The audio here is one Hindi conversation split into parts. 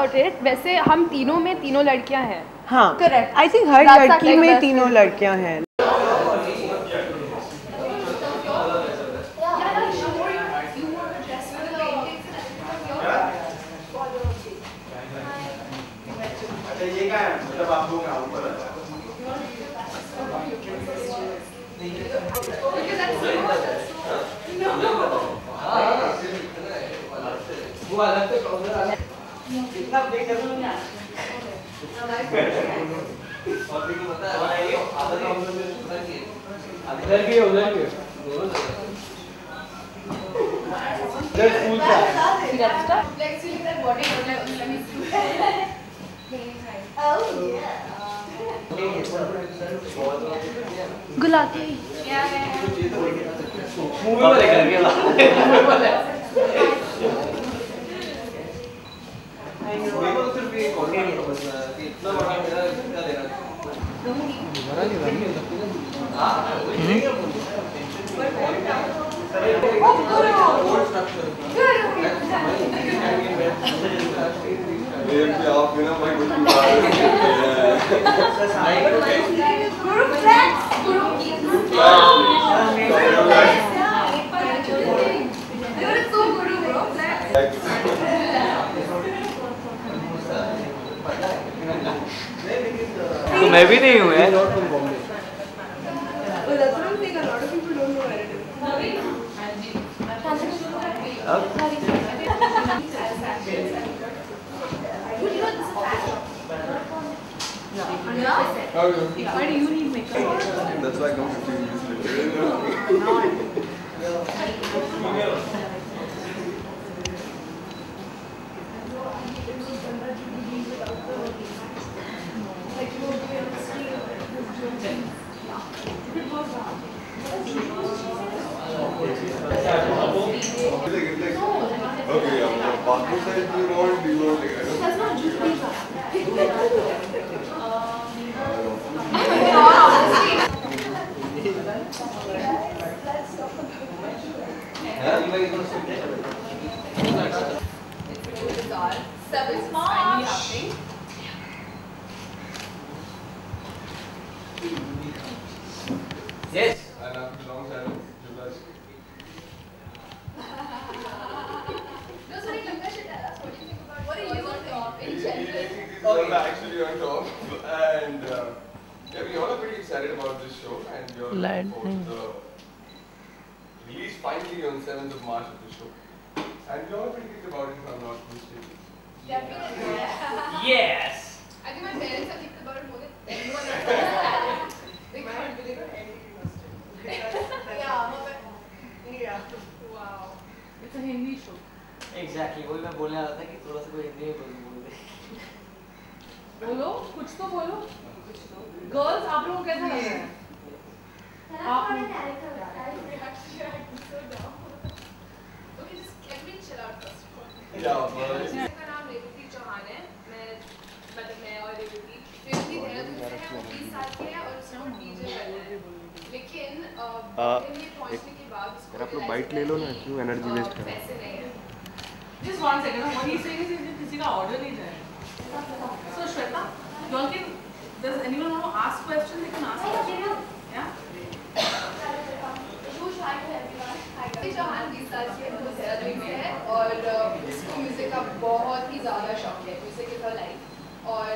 अबाउट इट, वैसे हम तीनों में तीनों लड़कियां हैं। हाँ करेक्ट। आई थिंक हर लड़की में तीनों लड़कियां हैं। ये क्या है मतलब आप लोग आओ पर वो अलग से प्रॉब्लम कितना ब्रेक कर लो ना और भी पता है ये आधा प्रॉब्लम में उधर भी उधर भी Let's cool that. Let's start. Let's see that body. Let me see. Oh yeah. Gulati. Movie वाले करके ला मूवी को सिर्फ ये कॉन्टेंट नहीं समझना है कि इतना बड़ा मेरा क्या देना बड़ा नहीं बना हां आप बिना भाई कुछ तो मैं भी नहीं हूँ यार। Why do you need makeup? That's why I come to you. Okay, passport size do you want? That's not just pizza. Yes. And after long silence, actually on top, and yeah, we all are pretty excited about this show, and we are looking forward to the release finally on 7th of March of the show, and we all are pretty good about it, if I'm not mistaken. Definitely. Yes. I think my parents are kicked about it more than anyone else. They can't believe it. Yeah. Wow. It's a Hindi show. Exactly. वही मैं बोलने वाला था कि थोड़ा सा कोई हिंदी में बोल दे। बोलो, कुछ तो बोलो। Girls, आप लोगों को कैसा लग रहा है? आप Okay, just let me chill out first of all. Yeah. मेरा नाम रेवती चौहान है। मैं और रेवती देहरादून से है, वो 20 साल की है और उसने डीजे करना है। लेकिन ये पहुंचने के बाद उसको आप लोग बाइट ले लो ना, क्यों एनर्जी वेस्ट कर रहे पैसे नहीं है। Just 1 second. What he's saying is किसी का order नहीं जाएगा. So Shweta, you all can. Does anyone want to ask questions? They can ask questions. Yeah. Chauhan 20 साल की है, वो देहरादून में है और इसको म्यूजिक का बहुत ही ज़्यादा शौक है, म्यूजिक इज हर लाइफ। और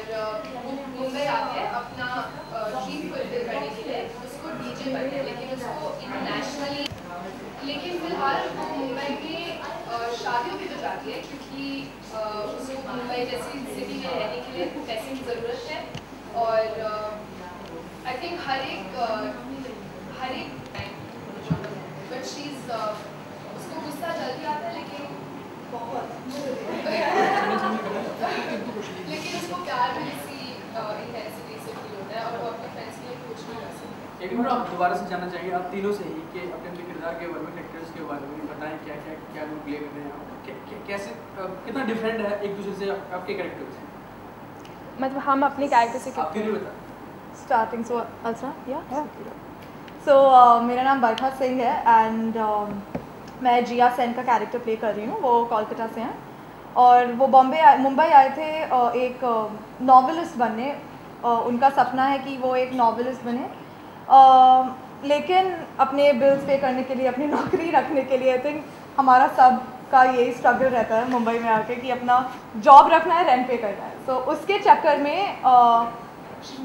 वो मुंबई आके अपना ड्रीम फुलफिल करने के लिए उसको डीजे बनना है, लेकिन उसको इंटरनेशनली, लेकिन फिलहाल वो मुंबई में शादियों भी तो जाती है क्योंकि उसको मुंबई जैसी सिटी में रहने के लिए पैसे की ज़रूरत है। और आई थिंक हर एक बट शीज़ उसको गुस्सा जल्दी आता है, लेकिन बहुत लेकिन उसको प्यार भी इसी इंटेंसिटी से फील होता है और वो अपने फ्रेंड्स के लिए कुछ नहीं कर सकती। एक मिनट आप दोबारा से जानना चाहिए आप तीनों से ही कि अपने अपने किरदार के बारे में, कैरेक्टर्स के बारे में बताएं, क्या लोग प्ले कर रहे हैं, कैसे कितना डिफरेंट है एक दूसरे से आपके कैरेक्टर से? मतलब हम अपने कैरेक्टर से आप क्यों नहीं बता? Starting so Alsa, yeah. So मेरा नाम बरखा सिंह है एंड मैं जिया सेन का कैरेक्टर प्ले कर रही हूँ। वो कोलकाता से हैं और वो मुंबई आए थे एक नॉवेलिस्ट बनने। उनका सपना है कि वो एक नॉवेलिस्ट बने, लेकिन अपने बिल्स पे करने के लिए, अपनी नौकरी रखने के लिए, आई थिंक हमारा सब का यही स्ट्रगल रहता है मुंबई में आके कि अपना जॉब रखना है, रेंट पे करना है। तो उसके चक्कर में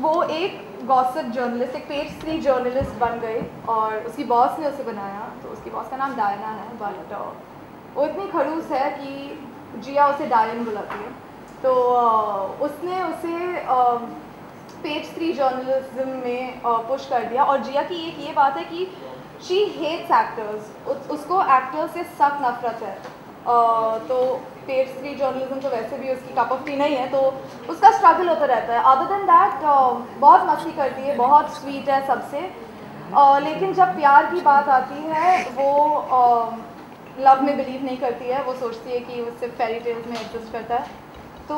वो एक गॉसिप जर्नलिस्ट, एक पेज 3 जर्नलिस्ट बन गई और उसकी बॉस ने उसे बनाया। तो उसकी बॉस का नाम डायना है, बट वो इतनी खड़ूस है कि जिया उसे डायन बुलाती है। तो उसने उसे पेज 3 जर्नलिज्म में पुश कर दिया। और जिया की एक ये बात है कि शी हेट्स एक्टर्स, उसको एक्टर्स से सख्त नफरत है। तो पेज 3 जर्नलिज्म तो वैसे भी उसकी कप ऑफ टी नहीं है, तो उसका स्ट्रगल होता रहता है। अदर देन दैट बहुत मस्ती करती है, बहुत स्वीट है सबसे, लेकिन जब प्यार की बात आती है वो लव में बिलीव नहीं करती है। वो सोचती है कि वो सिर्फ फेरी टेल्स में एग्जिस्ट करता है। तो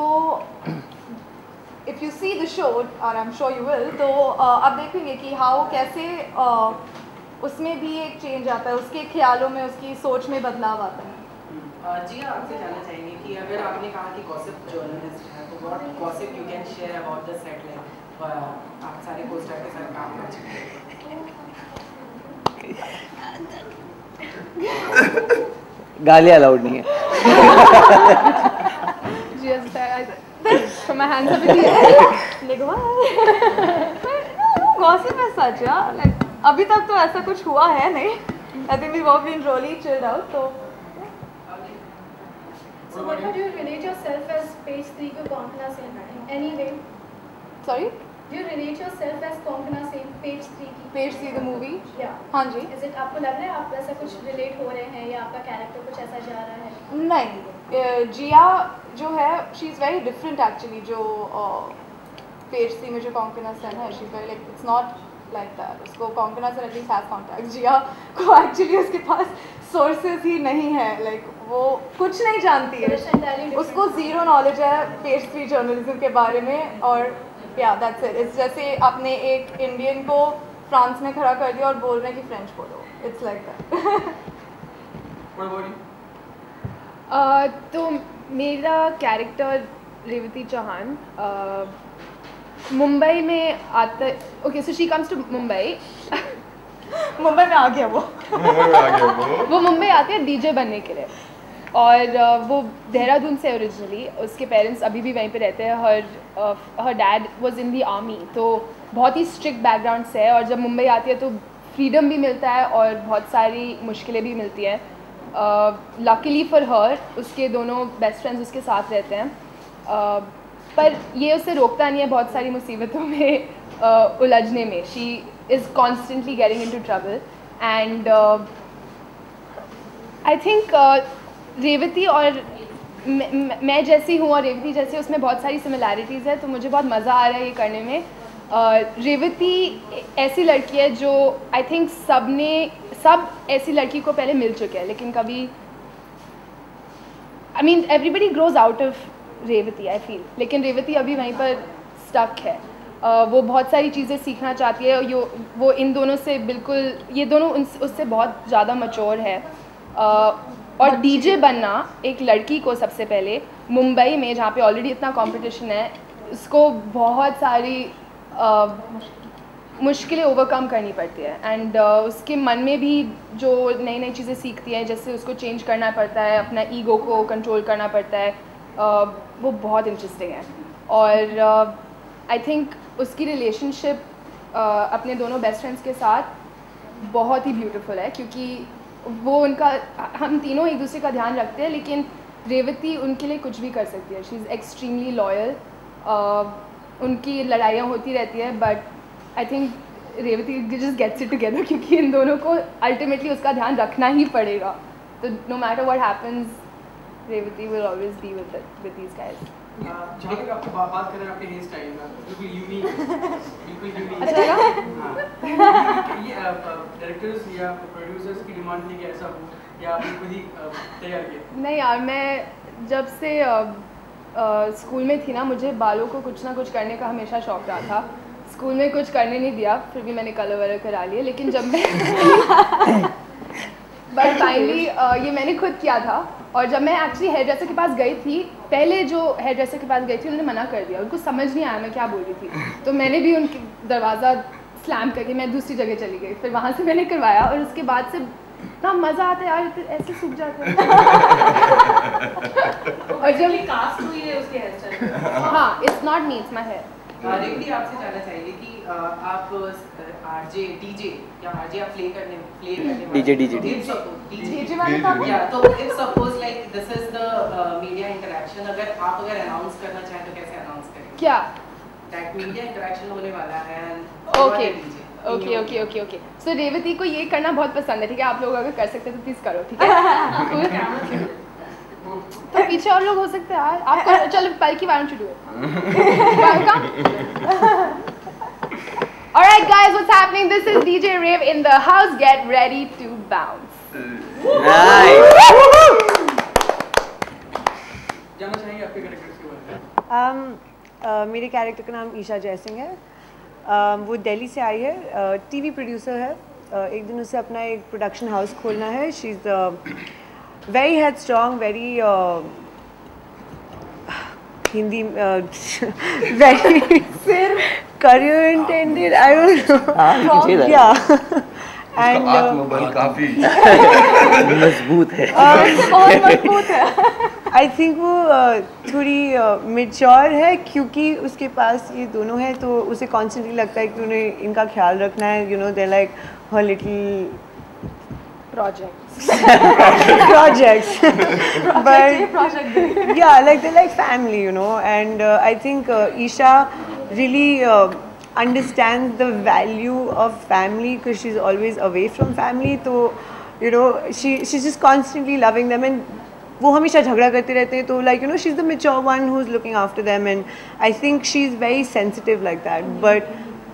if you see the show, और I am sure you will, तो अब देखेंगे कि हाउ कैसे उसमें भी एक चेंज आता है, उसके ख्यालों में, उसकी सोच में बदलाव आता है। जी आपसे जानना चाहेंगे कि अगर आपने कहा कि गॉसिप जर्नलिस्ट है, तो what gossip you can share about the set life? आप सारे पोस्टर के साथ काम कर चुके हैं। गालियाँ अलाउड नहीं है। गॉसिप है सच यार, लाइक अभी तक तो ऐसा कुछ हुआ है नहीं। I think we have been really chilled out. तो So what would you relate yourself as page 3 को Konkona Sen in any way? Sorry? Do you relate yourself as Konkona Sen page 3 की? Page 3 the movie? Yeah. हाँ जी। Is it आपको लग रहा है आप ऐसा कुछ relate हो रहे हैं या आपका कैरेक्टर कुछ ऐसा जा रहा है? नहीं, जिया जो है she is very different actually. जो पेज 3 में जो कोंकणा सेन है, she is very like, it's not like that. उसको Konkona Sen at least has contact. Jiya को एक्चुअली उसके पास सोर्सेज ही नहीं है, लाइक वो कुछ नहीं जानती है, उसको ज़ीरो नॉलेज है पेज 3 जर्नलिज्म के बारे में। और या दैट्स इट। इट्स जैसे आपने एक इंडियन को फ्रांस में खड़ा कर दिया और बोल रहे हैं कि फ्रेंच बोलो, इट्स लाइक दैट। तो मेरा कैरेक्टर रेवती चौहान मुंबई में आता, okay so she comes to Mumbai. Mumbai में आ गया वो मुंबई आती है डीजे बनने के लिए, और वो देहरादून से ओरिजिनली। उसके पेरेंट्स अभी भी वहीं पे रहते हैं। हर dad was in the army, तो बहुत ही स्ट्रिक्ट बैकग्राउंड से है। और जब मुंबई आती है तो फ्रीडम भी मिलता है और बहुत सारी मुश्किलें भी मिलती हैं। लकीली फॉर हर उसके दोनों बेस्ट फ्रेंड्स उसके साथ रहते हैं, पर ये उसे रोकता नहीं है बहुत सारी मुसीबतों में उलझने में। She is constantly getting into trouble. And I think Revathi और मैं जैसी हूँ और रेवती जैसी, उसमें बहुत सारी सिमिलैरिटीज़ है, तो मुझे बहुत मज़ा आ रहा है ये करने में। रेवती ऐसी लड़की है जो आई थिंक सब ऐसी लड़की को पहले मिल चुके हैं, लेकिन कभी I mean everybody grows out of Revathi I feel, लेकिन रेवती अभी वहीं पर स्टक है। वो बहुत सारी चीज़ें सीखना चाहती है। वो इन दोनों से बिल्कुल, ये दोनों उससे बहुत ज़्यादा मैच्योर है। और डीजे बनना एक लड़की को सबसे पहले मुंबई में, जहाँ पे ऑलरेडी इतना कंपटीशन है, उसको बहुत सारी मुश्किलें ओवरकम करनी पड़ती है। एंड उसके मन में भी जो नई नई चीज़ें सीखती है, जैसे उसको चेंज करना पड़ता है, अपना ईगो को कंट्रोल करना पड़ता है, वो बहुत इंटरेस्टिंग है। और आई थिंक उसकी रिलेशनशिप अपने दोनों बेस्ट फ्रेंड्स के साथ बहुत ही ब्यूटीफुल है, क्योंकि वो उनका, हम तीनों एक दूसरे का ध्यान रखते हैं, लेकिन रेवती उनके लिए कुछ भी कर सकती है। She is extremely loyal. उनकी लड़ाइयाँ होती रहती है, but I think Revathi just gets it together, क्योंकि इन दोनों को अल्टीमेटली उसका ध्यान रखना ही पड़ेगा। तो no matter what happens, Revathi will always be with these guys. जहाँ तक आपको बात करें आपके हेयर स्टाइल का, बिल्कुल यूनिक, बिल्कुल यूनिक। अच्छा ये डायरेक्टर्स या प्रोड्यूसर्स की डिमांड थी कि ऐसा हो, या आपने खुद ही तैयार किया? नहीं यार, मैं जब से स्कूल में थी ना, मुझे बालों को कुछ ना कुछ करने का हमेशा शौक रहा था। स्कूल में कुछ करने नहीं दिया, फिर भी मैंने कलर वलर करा लिए। लेकिन जब मैं बट फाइनली ये मैंने खुद किया था, और जब मैं एक्चुअली हेयर ड्रेसर के पास गई थी, पहले जो हेयर ड्रेसर के पास गई थी उन्होंने मना कर दिया, उनको समझ नहीं आया मैं क्या बोल रही थी, तो मैंने भी उनके दरवाज़ा स्लैम करके मैं दूसरी जगह चली गई, फिर वहाँ से मैंने करवाया और उसके बाद से इतना मज़ा आता है यार, ऐसे सूख जाता है। और जब कास्ट हुई है उसके हेयर स्टाइल, हाँ, it's not me, it's my hair. Revathi आपसे जानना चाहिए कि आप आरजे डीजे या आरजे आप प्ले करने डीजे वाले का या तो if suppose like this is the media interaction, अगर अनाउंस करना चाहें तो कैसे अनाउंस करें? क्या? दैट मीडिया इंटरेक्शन होने वाला है। ओके। सो रेवती को ये करना बहुत पसंद है, ठीक है? आप लोग अगर कर सकते हैं तो प्लीज करो, ठीक है? तो पीछे और लोग हो सकते हैं यार, आप चलो पलकी, why don't you do it? Alright guys, what's happening? This is DJ Rave in the house. Get ready to bounce. जानना चाहेंगे आपके कैरेक्टर्स के बारे में? मेरे कैरेक्टर का नाम ईशा जयसिंह है। वो दिल्ली से आई है, टीवी प्रोड्यूसर है। एक दिन उसे अपना एक प्रोडक्शन हाउस खोलना है। She is very headstrong, very Hindi very career intended, I don't know. Yeah. And आत्मबल काफी मजबूत है। बहुत मजबूत है। I think वो थोड़ी mature है, क्योंकि उसके पास ये दोनों है तो उसे constantly लगता है कि उन्हें इनका ख्याल रखना है, you know, they're like her little projects. But yeah, like they're like family, you know, and I think Isha really understands the value of family because she's always away from family. So, you know, she's just constantly loving them, and वो हमेशा झगड़ा करते रहते हैं, तो like, you know, she's the mature one who's looking after them, and I think she's very sensitive like that. But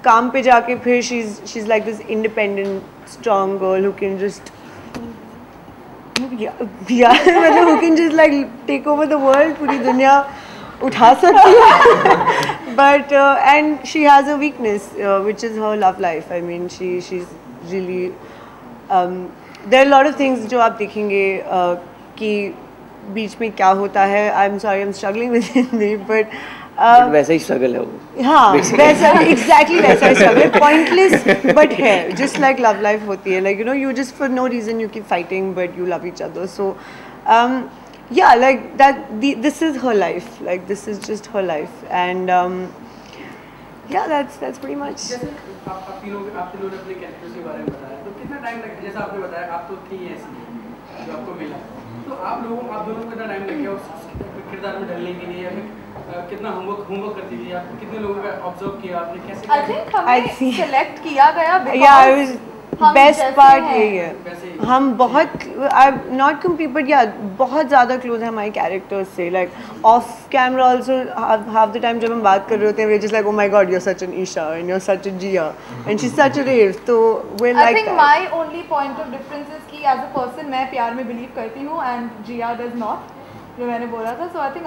काम पे जाके फिर she's like this independent, strong girl who can just मतलब who can just like take over the world, पूरी दुनिया उठा सकती है। But and she has a weakness, which is her love life. I mean, she's really there are a lot of things जो आप देखेंगे कि बीच में क्या होता है। I'm sorry, I'm struggling with Hindi, but वैसा ही स्ट्रगल है वो। हाँ, वैसा exactly वैसा ही struggle, pointless but है, just like love life होती है, like, you know, you just for no reason you keep fighting but you love each other. So yeah, like that, this is her life, like this is just her life, and yeah, that's pretty much. जैसे आप तीनों ने अपने कैरेक्टर्स के बारे में बताया, तो कितना टाइम लगा? जैसा आपने बताया आप तो थी ऐसी जो आपको मिला, तो आप दोनों को कितना टाइम लग गया उस किरदार में ढलने के लिए, या फिर कितना होमवर्क करती थी आप? कितने लोगों का ऑब्जर्व किया आपने? कैसे? I think हमें सेलेक्ट किया गया because बेस्ट पार्ट यही है, हम बहुत नॉट कम्पीट बट या बहुत ज़्यादा क्लोज है हमारे कैरेक्टर्स से, like off camera also half the time जब हम बात कर रहे होते हैं we just like oh my god you are such an Isha and you are such a Jiya and she is such a rave, तो we like I think my only point of difference is कि एज अ पर्सन मैं प्यार में बिलीव करती हूँ एंड जिया डज नॉट, जो मैंने बोला था, सो आई थिंक